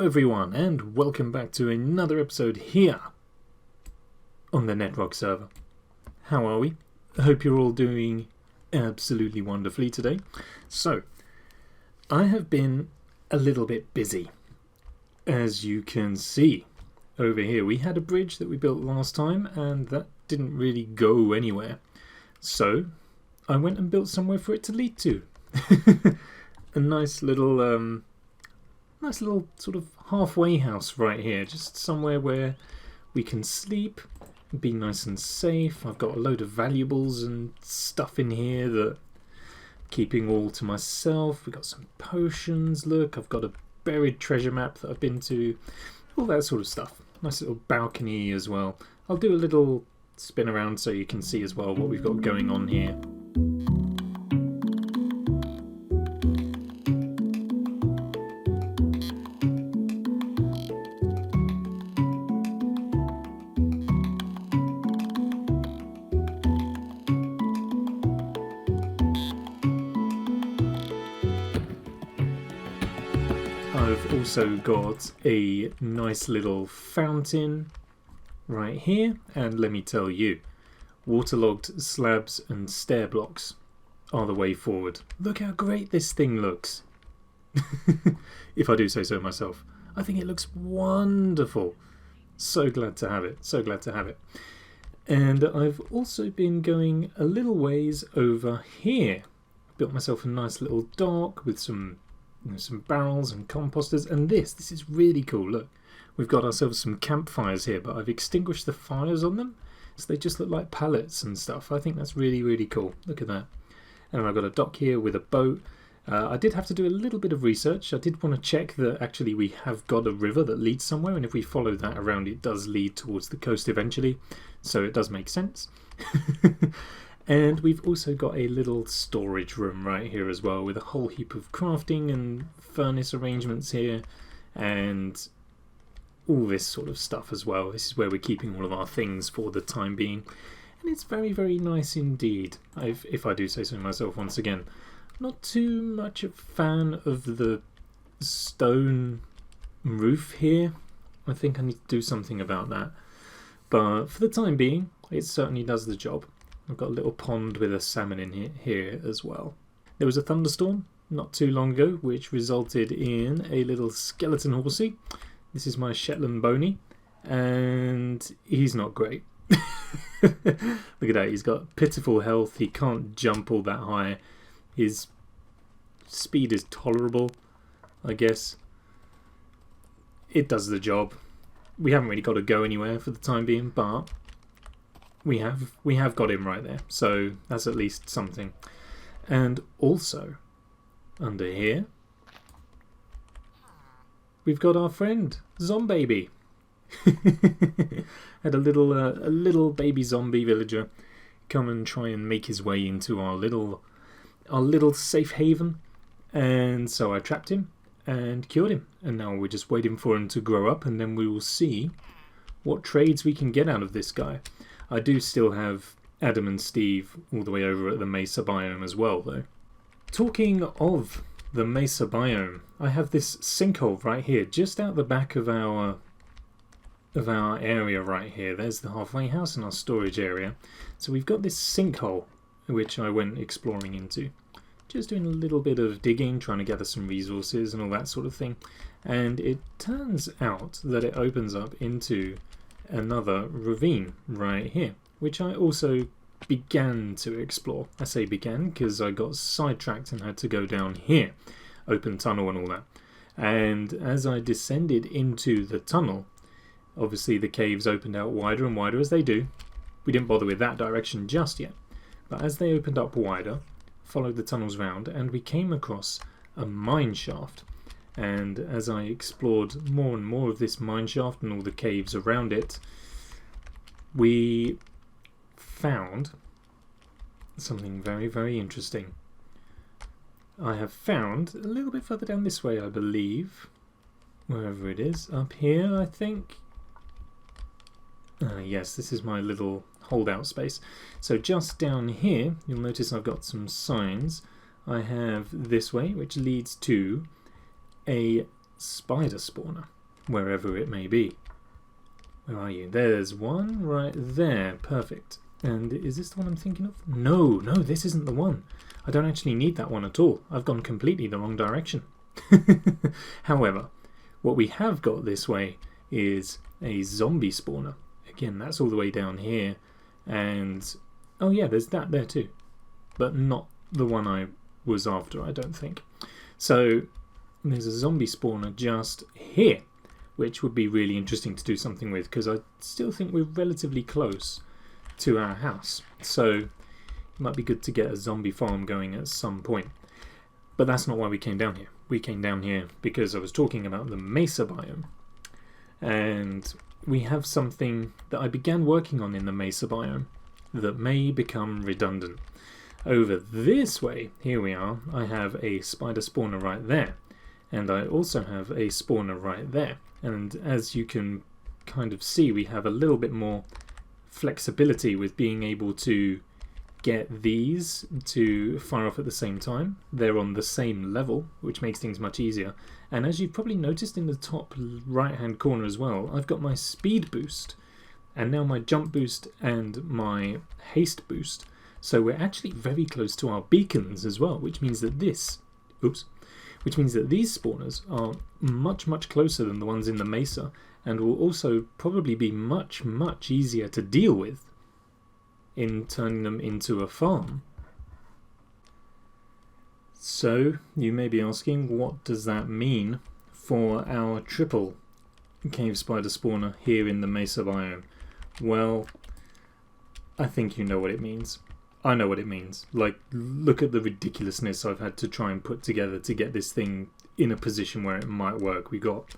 everyone, and welcome back to another episode here on the Netrock server. How are we? I hope you're all doing absolutely wonderfully today. So, I have been a little bit busy. As you can see over here, we had a bridge that we built last time and that didn't really go anywhere. So, I went and built somewhere for it to lead to. A nice little sort of halfway house right here, just somewhere where we can sleep, be nice and safe. I've got a load of valuables and stuff in here that I'm keeping all to myself. We've got some potions, look, I've got a buried treasure map that I've been to, all that sort of stuff. Nice little balcony as well. I'll do a little spin around so you can see as well what we've got going on here. I've also got a nice little fountain right here, and let me tell you, waterlogged slabs and stair blocks are the way forward. Look how great this thing looks. If I do say so myself. I think it looks wonderful. So glad to have it, so glad to have it. And I've also been going a little ways over here. Built myself a nice little dock with some barrels and composters, and this is really cool. Look, we've got ourselves some campfires here, but I've extinguished the fires on them, so they just look like pallets and stuff. I think that's really cool. Look at that. And I've got a dock here with a boat. I did have to do a little bit of research. I did want to check that actually we have got a river that leads somewhere, and if we follow that around, it does lead towards the coast eventually, so it does make sense. And we've also got a little storage room right here as well, with a whole heap of crafting and furnace arrangements here and all this sort of stuff as well. This is where we're keeping all of our things for the time being, and it's very nice indeed. If I do say so myself once again, not too much a fan of the stone roof here. I think I need to do something about that, but for the time being it certainly does the job. I've got a little pond with a salmon in here as well. There was a thunderstorm not too long ago which resulted in a little skeleton horsey. This is my Shetland Boney, and he's not great. Look at that, he's got pitiful health, he can't jump all that high. His speed is tolerable, I guess. It does the job. We haven't really got to go anywhere for the time being, but we have got him right there, so that's at least something. And also under here we've got our friend Zombaby. Had a little baby zombie villager come and try and make his way into our little safe haven, and so I trapped him and cured him, and now we're just waiting for him to grow up, and then we will see what trades we can get out of this guy. I do still have Adam and Steve all the way over at the Mesa biome as well, though. Talking of the Mesa biome, I have this sinkhole right here, just out the back of our area right here. There's the halfway house and our storage area. So we've got this sinkhole, which I went exploring into. Just doing a little bit of digging, trying to gather some resources and all that sort of thing. And it turns out that it opens up into another ravine right here, which I also began to explore. I say began because I got sidetracked and had to go down here, open tunnel and all that. And as I descended into the tunnel, obviously the caves opened out wider and wider as they do. We didn't bother with that direction just yet, but as they opened up wider, followed the tunnels round, and we came across a mine shaft. And as I explored more and more of this mine shaft and all the caves around it, we found something very interesting. I have found a little bit further down this way, I believe, wherever it is, up here I think. Yes, this is my little holdout space. So just down here, you'll notice I've got some signs. I have this way, which leads to a spider spawner. wherever it may be. Where are you? There's one right there. Perfect. And is this the one I'm thinking of? No, this isn't the one. I don't actually need that one at all. I've gone completely the wrong direction. However, what we have got this way is a zombie spawner. Again, that's all the way down here. And, oh yeah, there's that there too. But not the one I was after, I don't think. So, there's a zombie spawner just here, which would be really interesting to do something with, because I still think we're relatively close to our house. So, it might be good to get a zombie farm going at some point. But that's not why we came down here. We came down here because I was talking about the mesa biome. And we have something that I began working on in the mesa biome that may become redundant. Over this way, here we are, I have a spider spawner right there. And I also have a spawner right there. And as you can kind of see, we have a little bit more flexibility with being able to get these to fire off at the same time. They're on the same level, which makes things much easier. And as you've probably noticed in the top right hand corner as well, I've got my speed boost and now my jump boost and my haste boost. So we're actually very close to our beacons as well, which means that these spawners are much closer than the ones in the mesa, and will also probably be much easier to deal with in turning them into a farm. So you may be asking, what does that mean for our triple cave spider spawner here in the mesa biome? Well, I think you know what it means. I know what it means. Like, look at the ridiculousness I've had to try and put together to get this thing in a position where it might work. We got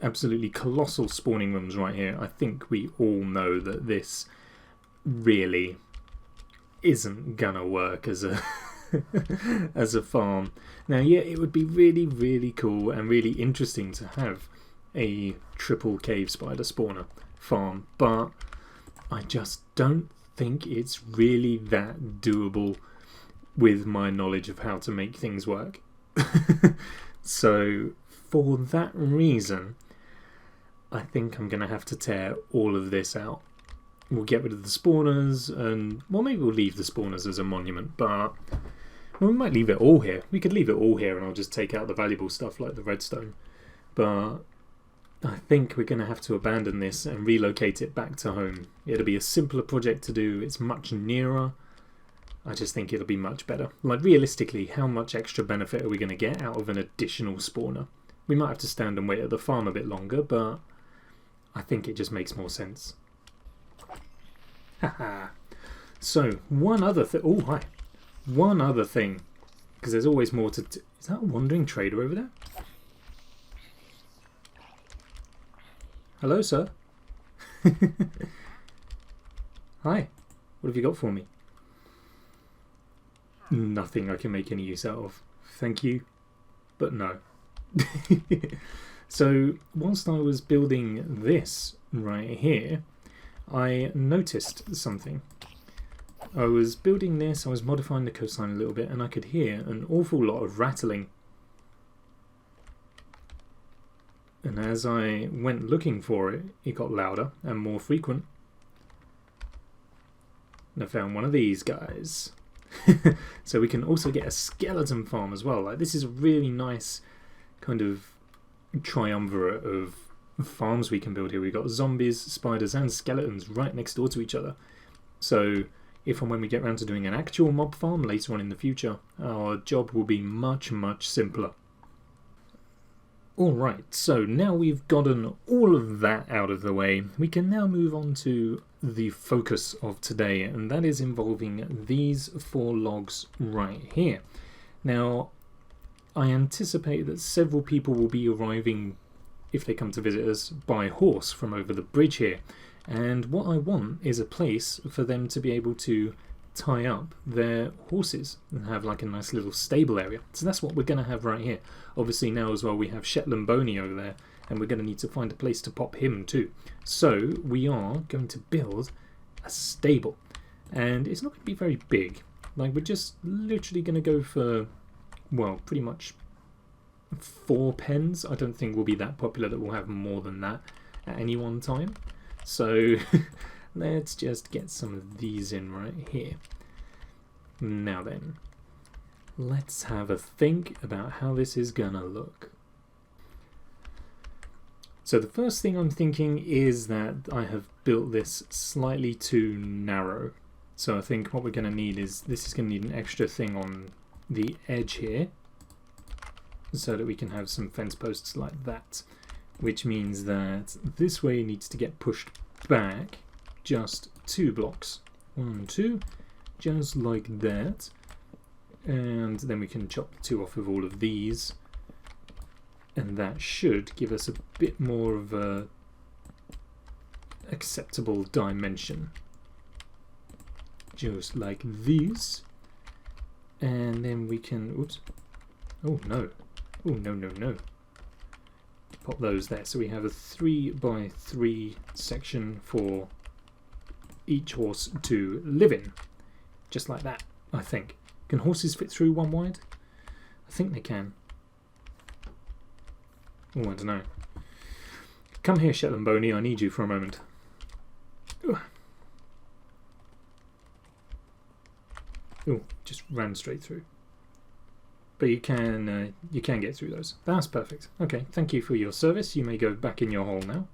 absolutely colossal spawning rooms right here. I think we all know that this really isn't gonna work as a as a farm. Now, yeah, it would be really cool and really interesting to have a triple cave spider spawner farm, but I just don't think it's really that doable with my knowledge of how to make things work. So for that reason, I think I'm going to have to tear all of this out. We'll get rid of the spawners, and well, maybe we'll leave the spawners as a monument, but well, we might leave it all here. We could leave it all here and I'll just take out the valuable stuff like the redstone. But I think we're going to have to abandon this and relocate it back to home. It'll be a simpler project to do. It's much nearer. I just think it'll be much better. Like, realistically, how much extra benefit are we going to get out of an additional spawner? We might have to stand and wait at the farm a bit longer, but I think it just makes more sense. Haha. So, one other thing. Oh, hi. One other thing. Because there's always more to... Is that a wandering trader over there? Hello, sir. Hi. What have you got for me? Nothing I can make any use out of. Thank you, but no. So, whilst I was building this right here, I noticed something. I was building this, I was modifying the coastline a little bit, and I could hear an awful lot of rattling. And as I went looking for it, it got louder and more frequent. And I found one of these guys. So we can also get a skeleton farm as well. Like, this is a really nice kind of triumvirate of farms we can build here. We've got zombies, spiders and skeletons right next door to each other. So if and when we get around to doing an actual mob farm later on in the future, our job will be much simpler. Alright, so now we've gotten all of that out of the way, we can now move on to the focus of today, and that is involving these 4 logs right here. Now, I anticipate that several people will be arriving, if they come to visit us, by horse from over the bridge here, and what I want is a place for them to be able to tie up their horses and have like a nice little stable area. So that's what we're going to have right here. Obviously now as well we have Shetland Boney over there, and we're going to need to find a place to pop him too. So we are going to build a stable, and it's not going to be very big. Like, we're just literally going to go for, well, pretty much 4 pens. I don't think we'll be that popular that we'll have more than that at any one time. So let's just get some of these in right here. Now then, let's have a think about how this is gonna look. So the first thing I'm thinking is that I have built this slightly too narrow. So I think what we're going to need is, this is going to need an extra thing on the edge here, so that we can have some fence posts like that. Which means that this way needs to get pushed back just 2 blocks. 1, 2, just like that. And then we can chop the 2 off of all of these. And that should give us a bit more of a acceptable dimension. Just like this. And then we can, oops, oh no, oh no, no, no. Pop those there. So we have a 3 by 3 section for each horse to live in. Just like that, I think. Can horses fit through 1 wide? I think they can. Oh, I don't know. Come here, Shetland Boney, I need you for a moment. Oh, just ran straight through. But you can get through those. That's perfect. Okay, thank you for your service. You may go back in your hole now.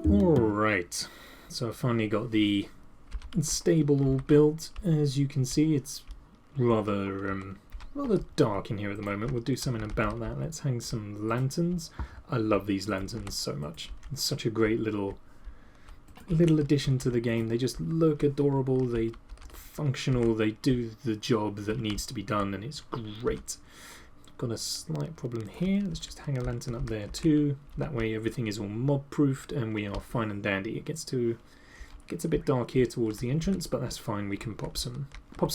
Alright, so I finally got the stable all built. As you can see, it's rather dark in here at the moment. We'll do something about that. Let's hang some lanterns. I love these lanterns so much. It's such a great little addition to the game. They just look adorable, they functional, they do the job that needs to be done, and it's great. Got a slight problem here. Let's just hang a lantern up there too. That way everything is all mob proofed and we are fine and dandy. It gets a bit dark here towards the entrance, but that's fine. We can pop some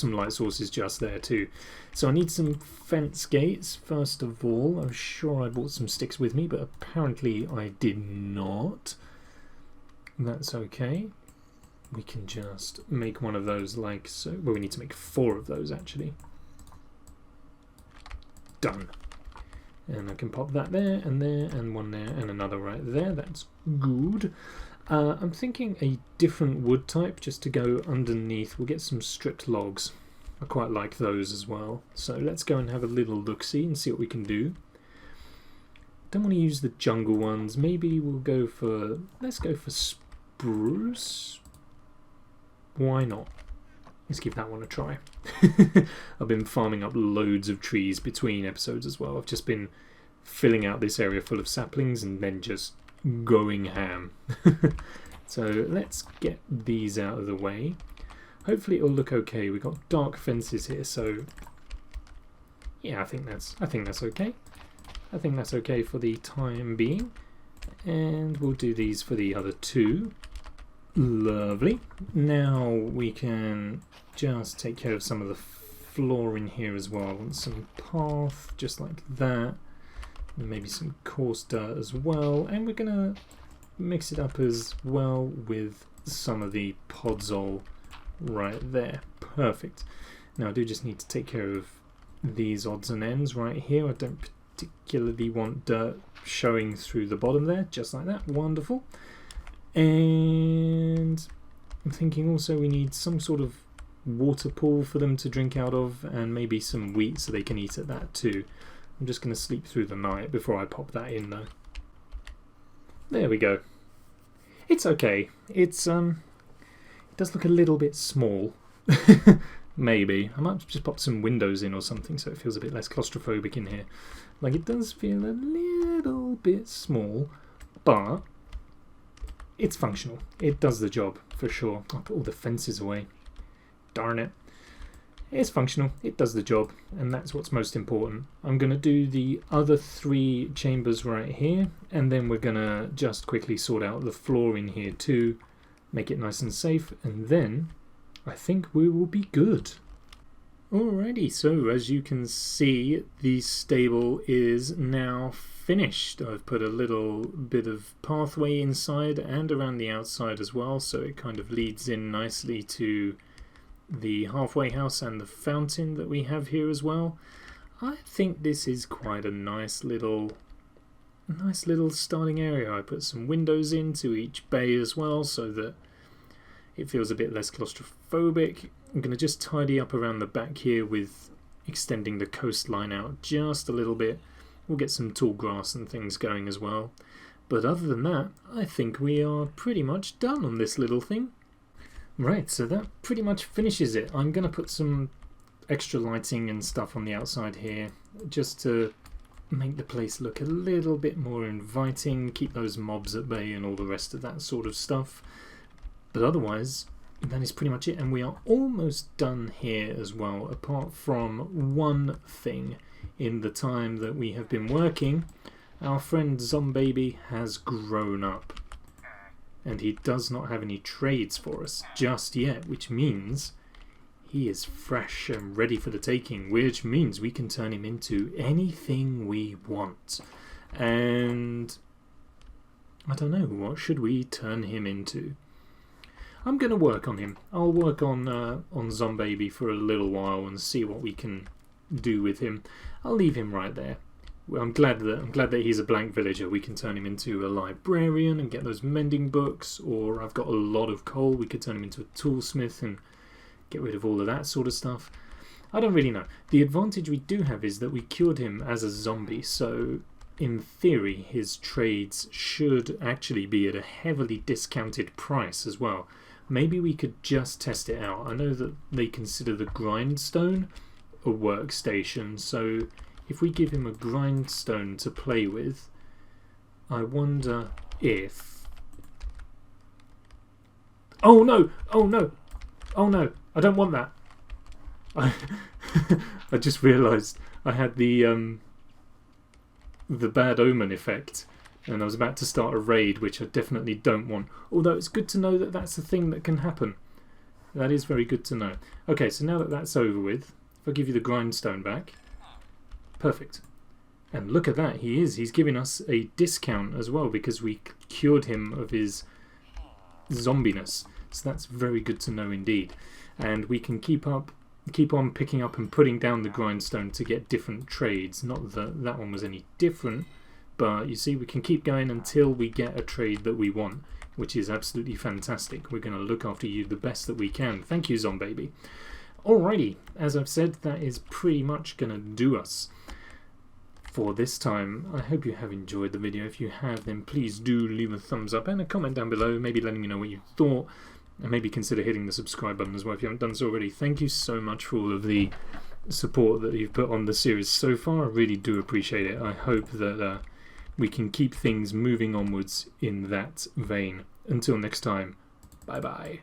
light sources just there too. So I need some fence gates first of all. I'm sure I brought some sticks with me, but apparently I did not. That's okay. We can just make one of those like so. Well, we need to make 4 of those actually. Done. And I can pop that there, and one there, and another right there. That's good. I'm thinking a different wood type just to go underneath. We'll get some stripped logs. I quite like those as well. So let's go and have a little look-see and see what we can do. Don't want to use the jungle ones. Maybe we'll go for... Let's go for spruce. Why not? Let's give that one a try. I've been farming up loads of trees between episodes as well. I've just been filling out this area full of saplings and then just going ham. So let's get these out of the way. Hopefully it'll look okay. We've got dark fences here, so yeah, I think that's okay. I think that's okay for the time being. And we'll do these for the other 2. Lovely. Now we can just take care of some of the flooring here as well. I want some path just like that, and maybe some coarse dirt as well, and we're gonna mix it up as well with some of the podzol right there. Perfect. Now I do just need to take care of these odds and ends right here. I don't particularly want dirt showing through the bottom there, just like that. Wonderful. And I'm thinking also we need some sort of water pool for them to drink out of, and maybe some wheat so they can eat at that too. I'm just going to sleep through the night before I pop that in though. There we go. It's okay. It does look a little bit small, Maybe. I might just pop some windows in or something so it feels a bit less claustrophobic in here. Like, it does feel a little bit small, but it's functional. It does the job, for sure. I'll put all the fences away. Darn it. It's functional, it does the job, and that's what's most important. I'm going to do the other 3 chambers right here, and then we're going to just quickly sort out the floor in here too, make it nice and safe, and then I think we will be good. Alrighty, so as you can see, the stable is now finished. I've put a little bit of pathway inside and around the outside as well, so it kind of leads in nicely to the halfway house and the fountain that we have here as well. I think this is quite a nice little starting area. I put some windows into each bay as well so that it feels a bit less claustrophobic. I'm going to just tidy up around the back here with extending the coastline out just a little bit. We'll get some tall grass and things going as well. But other than that, I think we are pretty much done on this little thing. Right, so that pretty much finishes it. I'm going to put some extra lighting and stuff on the outside here just to make the place look a little bit more inviting, keep those mobs at bay and all the rest of that sort of stuff. But otherwise, that is pretty much it, and we are almost done here as well, apart from one thing. In the time that we have been working, our friend Zombaby has grown up. And he does not have any trades for us just yet, which means he is fresh and ready for the taking, which means we can turn him into anything we want. And I don't know, what should we turn him into? I'm going to work on him. I'll work on Zombaby for a little while and see what we can do with him. I'll leave him right there. Well, I'm glad that he's a blank villager. We can turn him into a librarian and get those mending books, or I've got a lot of coal. We could turn him into a toolsmith and get rid of all of that sort of stuff. I don't really know. The advantage we do have is that we cured him as a zombie, so in theory his trades should actually be at a heavily discounted price as well. Maybe we could just test it out. I know that they consider the grindstone a workstation, so if we give him a grindstone to play with, I wonder if... Oh no! Oh no! Oh no! I don't want that! I just realised I had the bad omen effect, and I was about to start a raid, which I definitely don't want. Although it's good to know that that's a thing that can happen. That is very good to know. Okay, so now that that's over with, if I give you the grindstone back... Perfect. And look at that, he's giving us a discount as well because we cured him of his zombiness. So that's very good to know indeed. And we can keep on picking up and putting down the grindstone to get different trades. Not that that one was any different, but you see we can keep going until we get a trade that we want, which is absolutely fantastic. We're going to look after you the best that we can. Thank you, Zombaby. Alrighty, as I've said, that is pretty much going to do us for this time. I hope you have enjoyed the video. If you have, then please do leave a thumbs up and a comment down below, maybe letting me know what you thought, and maybe consider hitting the subscribe button as well if you haven't done so already. Thank you so much for all of the support that you've put on the series so far. I really do appreciate it. I hope that we can keep things moving onwards in that vein. Until next time, bye bye.